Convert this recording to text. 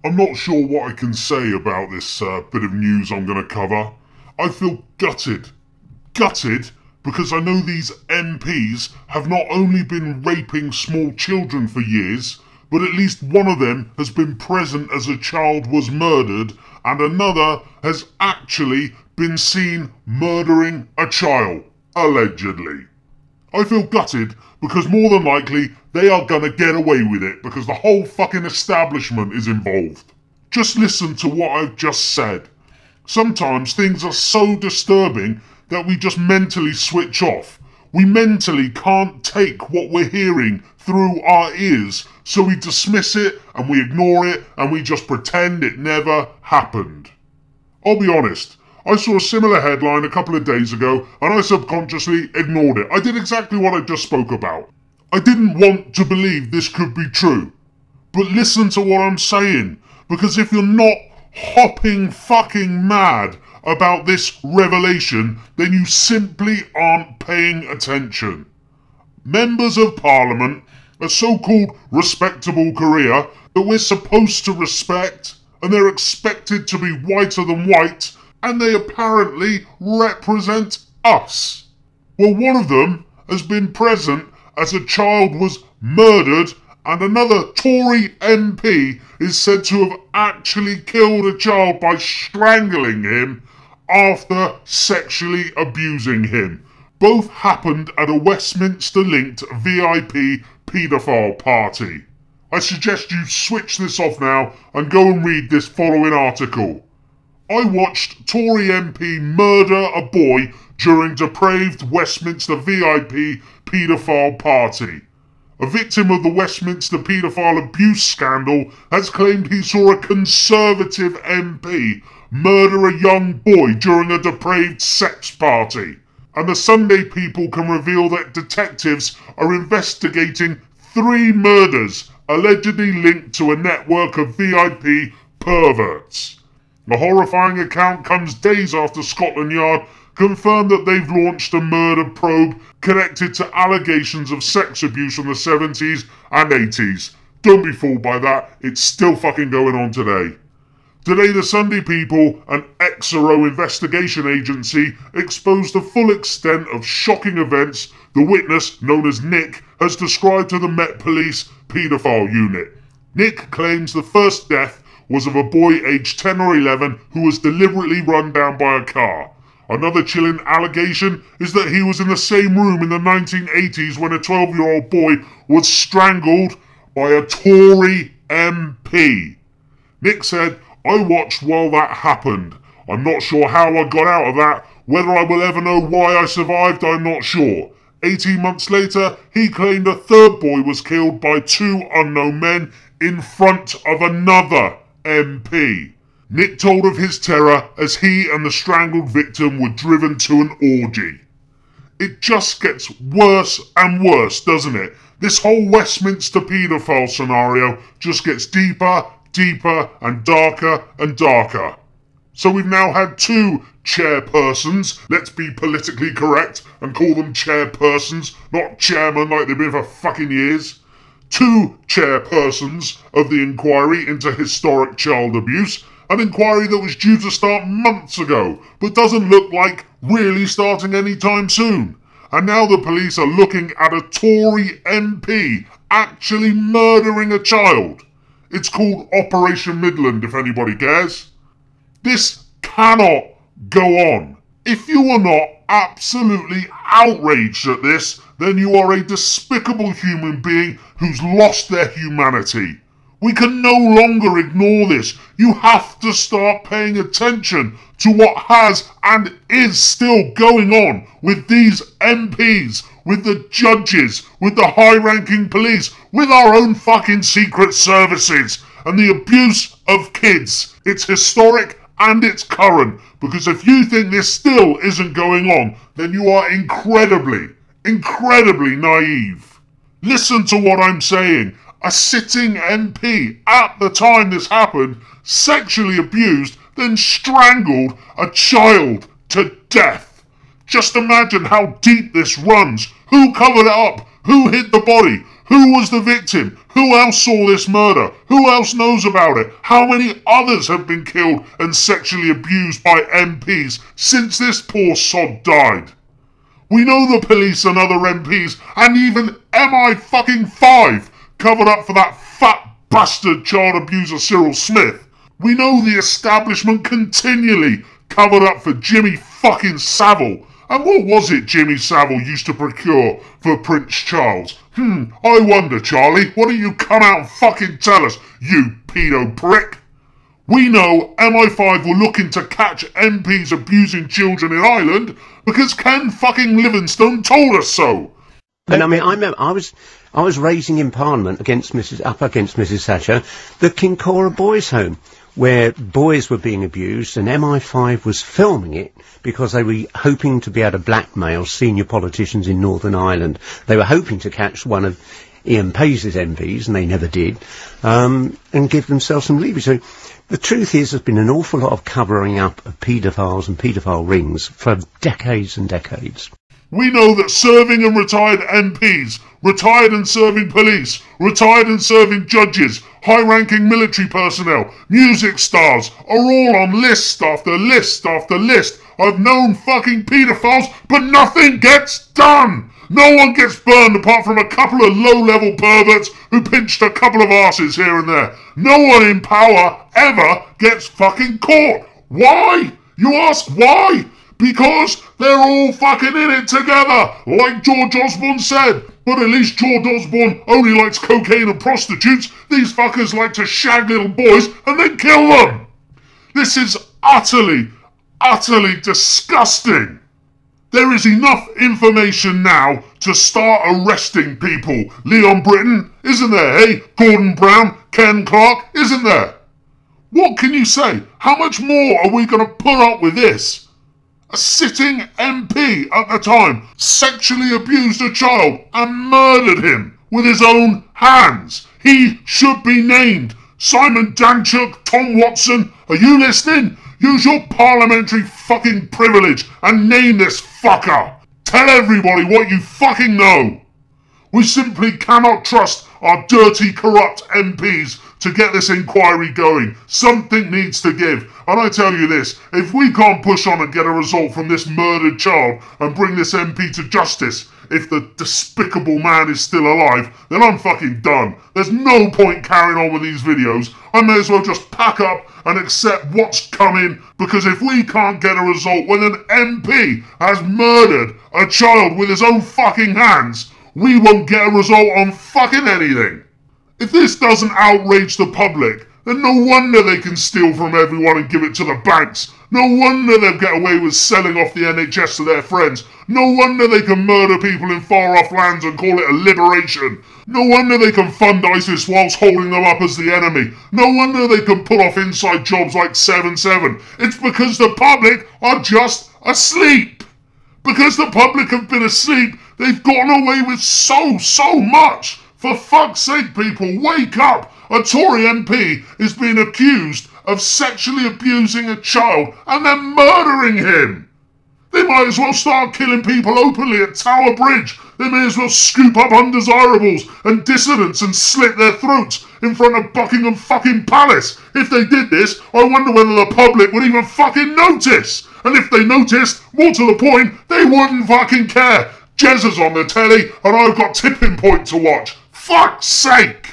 I'm not sure what I can say about this bit of news I'm going to cover. I feel gutted. Gutted because I know these MPs have not only been raping small children for years, but at least one of them has been present as a child was murdered, and another has actually been seen murdering a child, allegedly. I feel gutted because more than likely they are gonna get away with it because the whole fucking establishment is involved. Just listen to what I've just said. Sometimes things are so disturbing that we just mentally switch off. We mentally can't take what we're hearing through our ears, so we dismiss it and we ignore it and we just pretend it never happened. I'll be honest. I saw a similar headline a couple of days ago and I subconsciously ignored it. I did exactly what I just spoke about. I didn't want to believe this could be true. But listen to what I'm saying, because if you're not hopping fucking mad about this revelation, then you simply aren't paying attention. Members of Parliament, a so-called respectable career that we're supposed to respect, and they're expected to be whiter than white, and they apparently represent us. Well, one of them has been present as a child was murdered, and another Tory MP is said to have actually killed a child by strangling him after sexually abusing him. Both happened at a Westminster-linked VIP paedophile party. I suggest you switch this off now and go and read this following article. I watched Tory MP murder a boy during depraved Westminster VIP paedophile party. A victim of the Westminster paedophile abuse scandal has claimed he saw a Conservative MP murder a young boy during a depraved sex party. And the Sunday People can reveal that detectives are investigating 3 murders allegedly linked to a network of VIP perverts. The horrifying account comes days after Scotland Yard confirmed that they've launched a murder probe connected to allegations of sex abuse from the 70s and 80s. Don't be fooled by that, it's still fucking going on today. Today the Sunday People, an XRO investigation agency, exposed the full extent of shocking events the witness, known as Nick, has described to the Met Police paedophile unit. Nick claims the first death was of a boy aged 10 or 11 who was deliberately run down by a car. Another chilling allegation is that he was in the same room in the 1980s when a 12-year-old boy was strangled by a Tory MP. Nick said, "I watched while that happened. I'm not sure how I got out of that. Whether I will ever know why I survived, I'm not sure." 18 months later, he claimed a third boy was killed by 2 unknown men in front of another MP. Nick told of his terror as he and the strangled victim were driven to an orgy. It just gets worse and worse, doesn't it? This whole Westminster paedophile scenario just gets deeper, deeper and darker and darker. So we've now had 2 chairpersons, let's be politically correct and call them chairpersons, not chairmen like they've been for fucking years. 2 chairpersons of the inquiry into historic child abuse, an inquiry that was due to start months ago, but doesn't look like really starting anytime soon. And now the police are looking at a Tory MP actually murdering a child. It's called Operation Midland, if anybody cares. This cannot go on. If you are not absolutely outraged at this, then you are a despicable human being who's lost their humanity. We can no longer ignore this. You have to start paying attention to what has and is still going on with these MPs, with the judges, with the high-ranking police, with our own fucking secret services, and the abuse of kids. It's historic and it's current, because if you think this still isn't going on, then you are incredibly naive. Listen to what I'm saying. A sitting MP, at the time this happened, sexually abused, then strangled a child to death. Just imagine how deep this runs. Who covered it up? Who hid the body? Who was the victim? Who else saw this murder? Who else knows about it? How many others have been killed and sexually abused by MPs since this poor sod died? We know the police and other MPs and even MI5 covered up for that fat bastard child abuser Cyril Smith. We know the establishment continually covered up for Jimmy fucking Savile. And what was it Jimmy Savile used to procure for Prince Charles? I wonder, Charlie. Why don't you come out and fucking tell us, you pedo prick? We know MI5 were looking to catch MPs abusing children in Ireland because Ken fucking Livingstone told us so. And I mean, I remember I was raising in Parliament up against Mrs Thatcher, the Kincora Boys Home, where boys were being abused, and MI5 was filming it because they were hoping to be able to blackmail senior politicians in Northern Ireland. They were hoping to catch one of Ian Paisley's MPs, and they never did, and give themselves some leverage. So the truth is, there's been an awful lot of covering up of paedophiles and paedophile rings for decades and decades. We know that serving and retired MPs, retired and serving police, retired and serving judges, high-ranking military personnel, music stars are all on list after list after list of known fucking paedophiles, but nothing gets done. No one gets burned apart from a couple of low-level perverts who pinched a couple of arses here and there. No one in power ever gets fucking caught. Why? You ask why? Because they're all fucking in it together, like George Osborne said. But at least George Osborne only likes cocaine and prostitutes. These fuckers like to shag little boys and then kill them. This is utterly, utterly disgusting. There is enough information now to start arresting people. Leon Britton, isn't there, hey? Gordon Brown, Ken Clark, isn't there? What can you say? How much more are we going to put up with this? A sitting MP at the time sexually abused a child and murdered him with his own hands. He should be named. Simon Danchuk, Tom Watson, are you listening? Use your parliamentary fucking privilege and name this fucker. Tell everybody what you fucking know. We simply cannot trust our dirty, corrupt MPs to get this inquiry going. Something needs to give. And I tell you this, if we can't push on and get a result from this murdered child and bring this MP to justice, if the despicable man is still alive, then I'm fucking done. There's no point carrying on with these videos. I may as well just pack up and accept what's coming, because if we can't get a result when an MP has murdered a child with his own fucking hands, we won't get a result on fucking anything. If this doesn't outrage the public, then no wonder they can steal from everyone and give it to the banks. No wonder they'll get away with selling off the NHS to their friends. No wonder they can murder people in far-off lands and call it a liberation. No wonder they can fund ISIS whilst holding them up as the enemy. No wonder they can pull off inside jobs like 7-7. It's because the public are just asleep. Because the public have been asleep, they've gotten away with so much. For fuck's sake, people, wake up! A Tory MP is being accused of sexually abusing a child and then murdering him. They might as well start killing people openly at Tower Bridge. They may as well scoop up undesirables and dissidents and slit their throats in front of Buckingham fucking Palace. If they did this, I wonder whether the public would even fucking notice. And if they noticed, more to the point, they wouldn't fucking care. Jez is on the telly and I've got Tipping Point to watch. Fuck's sake!